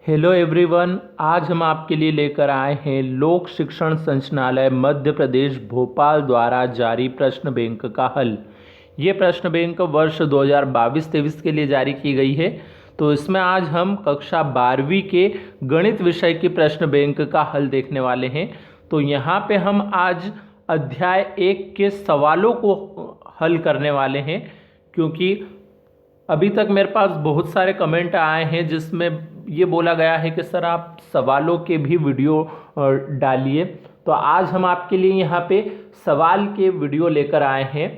Hello everyone, आज हम आपके लिए लेकर आए हैं लोक शिक्षण संचालनालय मध्य प्रदेश भोपाल द्वारा जारी प्रश्न बैंक का हल। ये प्रश्न बैंक वर्ष 2022-23 के लिए जारी की गई है। तो इसमें आज हम कक्षा 12वीं के गणित विषय की प्रश्न बैंक का हल देखने वाले हैं। तो यहाँ पे हम आज अध्याय 1 के सवालों को हल करने वाले हैं, क्योंकि अभी तक मेरे पास बहुत सारे कमेंट आए हैं जिसमें ये बोला गया है कि सर आप सवालों के भी वीडियो डालिए। तो आज हम आपके लिए यहाँ पे सवाल के वीडियो लेकर आए हैं।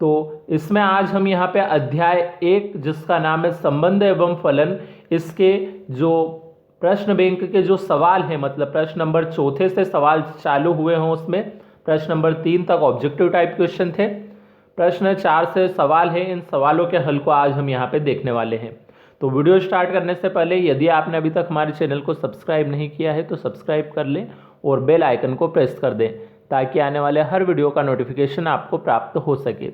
तो इसमें आज हम यहाँ पे अध्याय 1 जिसका नाम है संबंध एवं फलन, इसके जो प्रश्न बैंक के जो सवाल हैं, मतलब प्रश्न नंबर 4 से सवाल चालू हुए हों, उसमें प्रश्न नंबर 3 तक ऑब्जेक्टिव टाइप क्वेश्चन थे, प्रश्न 4 से सवाल है। इन सवालों के हल को आज हम यहाँ पे देखने वाले हैं। तो वीडियो स्टार्ट करने से पहले यदि आपने अभी तक हमारे चैनल को सब्सक्राइब नहीं किया है तो सब्सक्राइब कर लें और बेल आइकन को प्रेस कर दें, ताकि आने वाले हर वीडियो का नोटिफिकेशन आपको प्राप्त हो सके।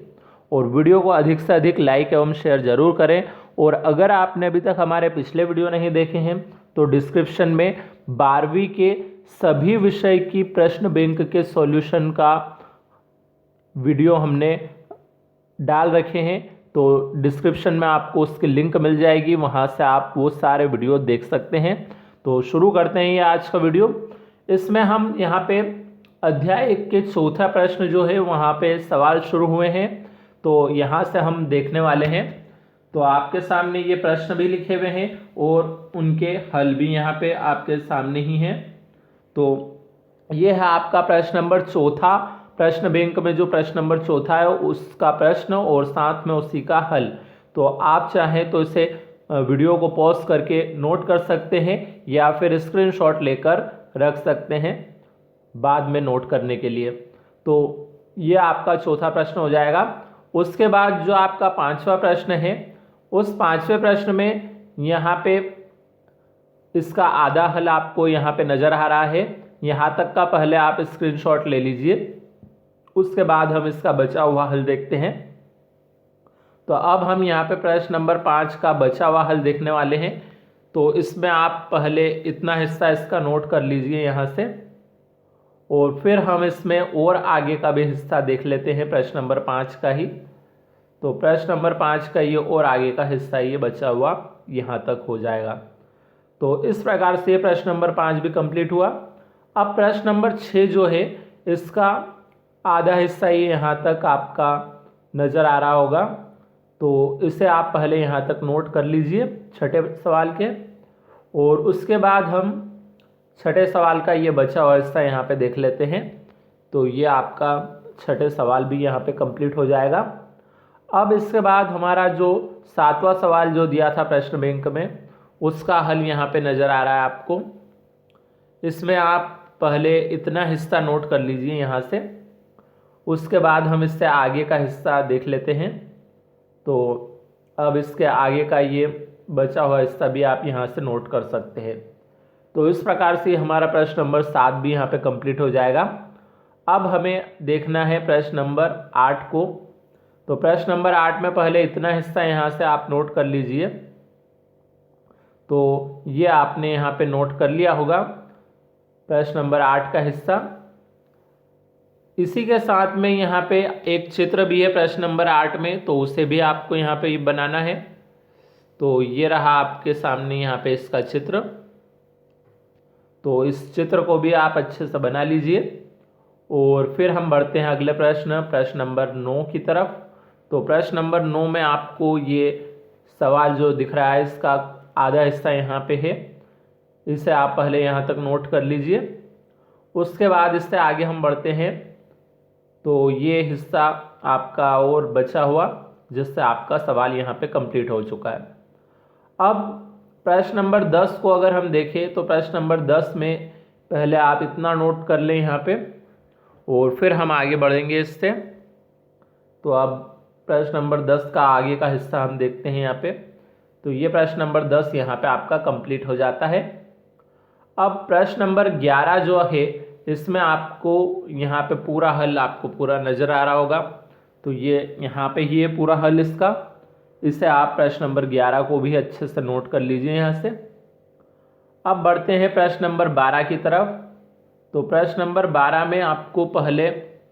और वीडियो को अधिक से अधिक लाइक एवं शेयर जरूर करें। और अगर आपने अभी तक हमारे पिछले वीडियो नहीं देखे हैं तो डिस्क्रिप्शन में 12वीं के सभी विषय की प्रश्न बैंक के सॉल्यूशन का वीडियो हमने डाल रखे हैं। तो डिस्क्रिप्शन में आपको उसकी लिंक मिल जाएगी, वहाँ से आप वो सारे वीडियो देख सकते हैं। तो शुरू करते हैं ये आज का वीडियो। इसमें हम यहाँ पे अध्याय 1 के चौथा प्रश्न जो है वहाँ पे सवाल शुरू हुए हैं, तो यहाँ से हम देखने वाले हैं। तो आपके सामने ये प्रश्न भी लिखे हुए हैं और उनके हल भी यहाँ पे आपके सामने ही हैं। तो ये है आपका प्रश्न नंबर 4 प्रश्न बैंक में। जो प्रश्न नंबर 4 है उसका प्रश्न और साथ में उसी का हल। तो आप चाहें तो इसे वीडियो को पॉज करके नोट कर सकते हैं या फिर स्क्रीनशॉट लेकर रख सकते हैं बाद में नोट करने के लिए। तो ये आपका 4था प्रश्न हो जाएगा। उसके बाद जो आपका 5वां प्रश्न है, उस 5वें प्रश्न में यहाँ पे इसका आधा हल आपको यहाँ पे नजर आ रहा है। यहाँ तक का पहले आप स्क्रीनशॉट ले लीजिए, उसके बाद हम इसका बचा हुआ हल देखते हैं। तो अब हम यहाँ पे प्रश्न नंबर 5 का बचा हुआ हल देखने वाले हैं। तो इसमें आप पहले इतना हिस्सा इसका नोट कर लीजिए यहाँ से, और फिर हम इसमें और आगे का भी हिस्सा देख लेते हैं प्रश्न नंबर 5 का ही। तो प्रश्न नंबर 5 का ये और आगे का हिस्सा ये बचा हुआ यहाँ तक हो जाएगा। तो इस प्रकार से प्रश्न नंबर 5 भी कंप्लीट हुआ। अब प्रश्न नंबर 6 जो है इसका आधा हिस्सा ये यहाँ तक आपका नज़र आ रहा होगा। तो इसे आप पहले यहाँ तक नोट कर लीजिए छठे सवाल के, और उसके बाद हम छठे सवाल का ये बचा हुआ हिस्सा यहाँ पे देख लेते हैं। तो ये आपका छठे सवाल भी यहाँ पे कंप्लीट हो जाएगा। अब इसके बाद हमारा जो 7वां सवाल जो दिया था प्रश्न बैंक में, उसका हल यहाँ पे नज़र आ रहा है आपको। इसमें आप पहले इतना हिस्सा नोट कर लीजिए यहाँ से, उसके बाद हम इससे आगे का हिस्सा देख लेते हैं। तो अब इसके आगे का ये बचा हुआ हिस्सा भी आप यहाँ से नोट कर सकते हैं। तो इस प्रकार से हमारा प्रश्न नंबर 7 भी यहाँ पे कंप्लीट हो जाएगा। अब हमें देखना है प्रश्न नंबर 8 को। तो प्रश्न नंबर 8 में पहले इतना हिस्सा यहाँ से आप नोट कर लीजिए। तो ये आपने यहाँ पे नोट कर लिया होगा प्रश्न नंबर 8 का हिस्सा। इसी के साथ में यहाँ पे एक चित्र भी है प्रश्न नंबर 8 में, तो उसे भी आपको यहाँ पे बनाना है। तो ये रहा आपके सामने यहाँ पे इसका चित्र। तो इस चित्र को भी आप अच्छे से बना लीजिए, और फिर हम बढ़ते हैं अगले प्रश्न नंबर 9 की तरफ। तो प्रश्न नंबर 9 में आपको ये सवाल जो दिख रहा है इसका आधा हिस्सा यहाँ पे है, इसे आप पहले यहाँ तक नोट कर लीजिए। उसके बाद इससे आगे हम बढ़ते हैं। तो ये हिस्सा आपका और बचा हुआ, जिससे आपका सवाल यहाँ पे कंप्लीट हो चुका है। अब प्रश्न नंबर 10 को अगर हम देखें तो प्रश्न नंबर 10 में पहले आप इतना नोट कर लें यहाँ पे, और फिर हम आगे बढ़ेंगे इससे। तो अब प्रश्न नंबर 10 का आगे का हिस्सा हम देखते हैं यहाँ पे। तो ये प्रश्न नंबर 10 यहाँ पे आपका कंप्लीट हो जाता है। अब प्रश्न नंबर 11 जो है इसमें आपको यहाँ पे पूरा हल आपको पूरा नज़र आ रहा होगा। तो ये यहाँ पे ये पूरा हल इसका, इसे आप प्रश्न नंबर 11 को भी अच्छे से नोट कर लीजिए यहाँ से। अब बढ़ते हैं प्रश्न नंबर 12 की तरफ। तो प्रश्न नंबर 12 में आपको पहले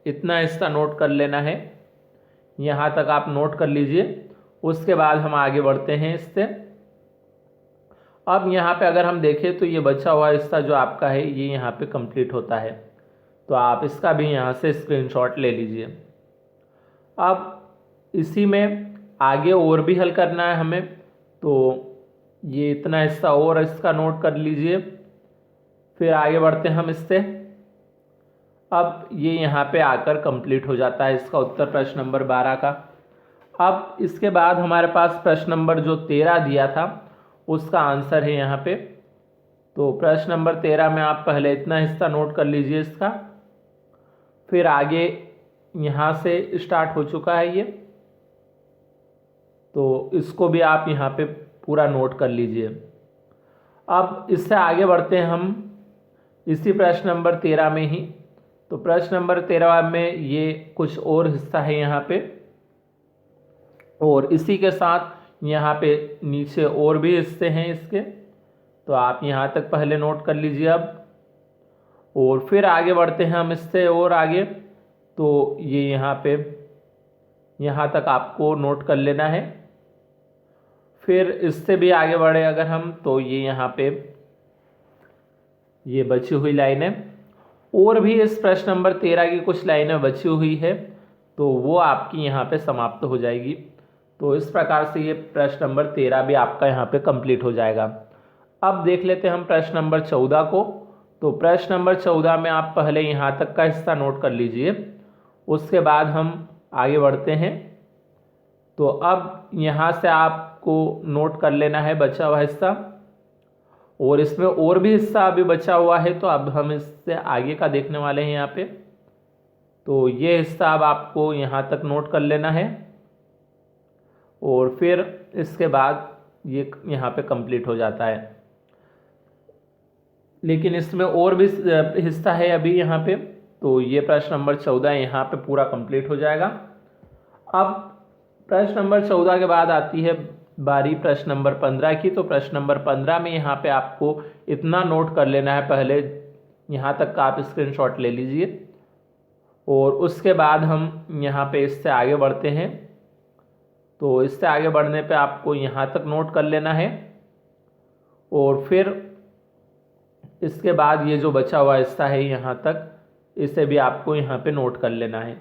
इतना हिस्सा नोट कर लेना है, यहाँ तक आप नोट कर लीजिए। उसके बाद हम आगे बढ़ते हैं इससे। अब यहाँ पे अगर हम देखें तो ये बचा हुआ हिस्सा जो आपका है ये यहाँ पे कंप्लीट होता है, तो आप इसका भी यहाँ से स्क्रीनशॉट ले लीजिए। अब इसी में आगे और भी हल करना है हमें, तो ये इतना हिस्सा और इसका नोट कर लीजिए। फिर आगे बढ़ते हैं हम इससे। अब ये यहाँ पे आकर कंप्लीट हो जाता है इसका उत्तर प्रश्न नंबर 12 का। अब इसके बाद हमारे पास प्रश्न नंबर जो 13 दिया था उसका आंसर है यहाँ पे। तो प्रश्न नंबर 13 में आप पहले इतना हिस्सा नोट कर लीजिए इसका, फिर आगे यहाँ से स्टार्ट हो चुका है ये, तो इसको भी आप यहाँ पे पूरा नोट कर लीजिए। अब इससे आगे बढ़ते हैं हम इसी प्रश्न नंबर 13 में ही। तो प्रश्न नंबर 13 में ये कुछ और हिस्सा है यहाँ पे, और इसी के साथ यहाँ पे नीचे और भी हिस्से हैं इसके, तो आप यहाँ तक पहले नोट कर लीजिए अब। और फिर आगे बढ़ते हैं हम इससे और आगे, तो ये यहाँ पे यहाँ तक आपको नोट कर लेना है। फिर इससे भी आगे बढ़े अगर हम, तो ये यहाँ पे ये बची हुई लाइनें, और भी इस प्रश्न नंबर 13 की कुछ लाइनें बची हुई है, तो वो आपकी यहाँ पे समाप्त हो जाएगी। तो इस प्रकार से ये प्रश्न नंबर 13 भी आपका यहाँ पे कंप्लीट हो जाएगा। अब देख लेते हैं हम प्रश्न नंबर 14 को। तो प्रश्न नंबर 14 में आप पहले यहाँ तक का हिस्सा नोट कर लीजिए, उसके बाद हम आगे बढ़ते हैं। तो अब यहाँ से आपको नोट कर लेना है बचा हुआ हिस्सा, और इसमें और भी हिस्सा अभी बचा हुआ है, तो अब हम इससे आगे का देखने वाले हैं यहाँ पे। तो ये हिस्सा अब आपको यहाँ तक नोट कर लेना है, और फिर इसके बाद ये यहाँ पे कंप्लीट हो जाता है। लेकिन इसमें और भी हिस्सा है अभी यहाँ पे, तो ये प्रश्न नंबर 14 यहाँ पे पूरा कंप्लीट हो जाएगा। अब प्रश्न नंबर 14 के बाद आती है बारी प्रश्न नंबर 15 की। तो प्रश्न नंबर 15 में यहाँ पे आपको इतना नोट कर लेना है पहले, यहाँ तक का आप स्क्रीनशॉट ले लीजिए, और उसके बाद हम यहाँ पे इससे आगे बढ़ते हैं। तो इससे आगे बढ़ने पे आपको यहाँ तक नोट कर लेना है, और फिर इसके बाद ये जो बचा हुआ हिस्सा है यहाँ तक, इसे भी आपको यहाँ पे नोट कर लेना है।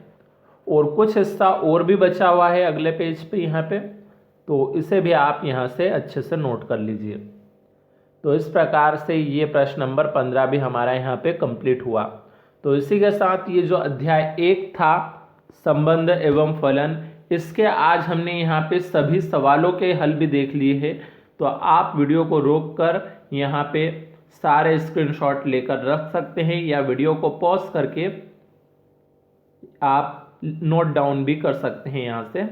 और कुछ हिस्सा और भी बचा हुआ है अगले पेज पे यहाँ पे, तो इसे भी आप यहाँ से अच्छे से नोट कर लीजिए। तो इस प्रकार से ये प्रश्न नंबर 15 भी हमारा यहाँ पे कंप्लीट हुआ। तो इसी के साथ ये जो अध्याय 1 था संबंध एवं फलन, इसके आज हमने यहाँ पे सभी सवालों के हल भी देख लिए हैं। तो आप वीडियो को रोककर यहाँ पे सारे स्क्रीनशॉट लेकर रख सकते हैं, या वीडियो को पॉज करके आप नोट डाउन भी कर सकते हैं यहाँ से।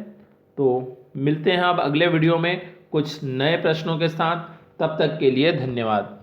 तो मिलते हैं अब अगले वीडियो में कुछ नए प्रश्नों के साथ। तब तक के लिए धन्यवाद।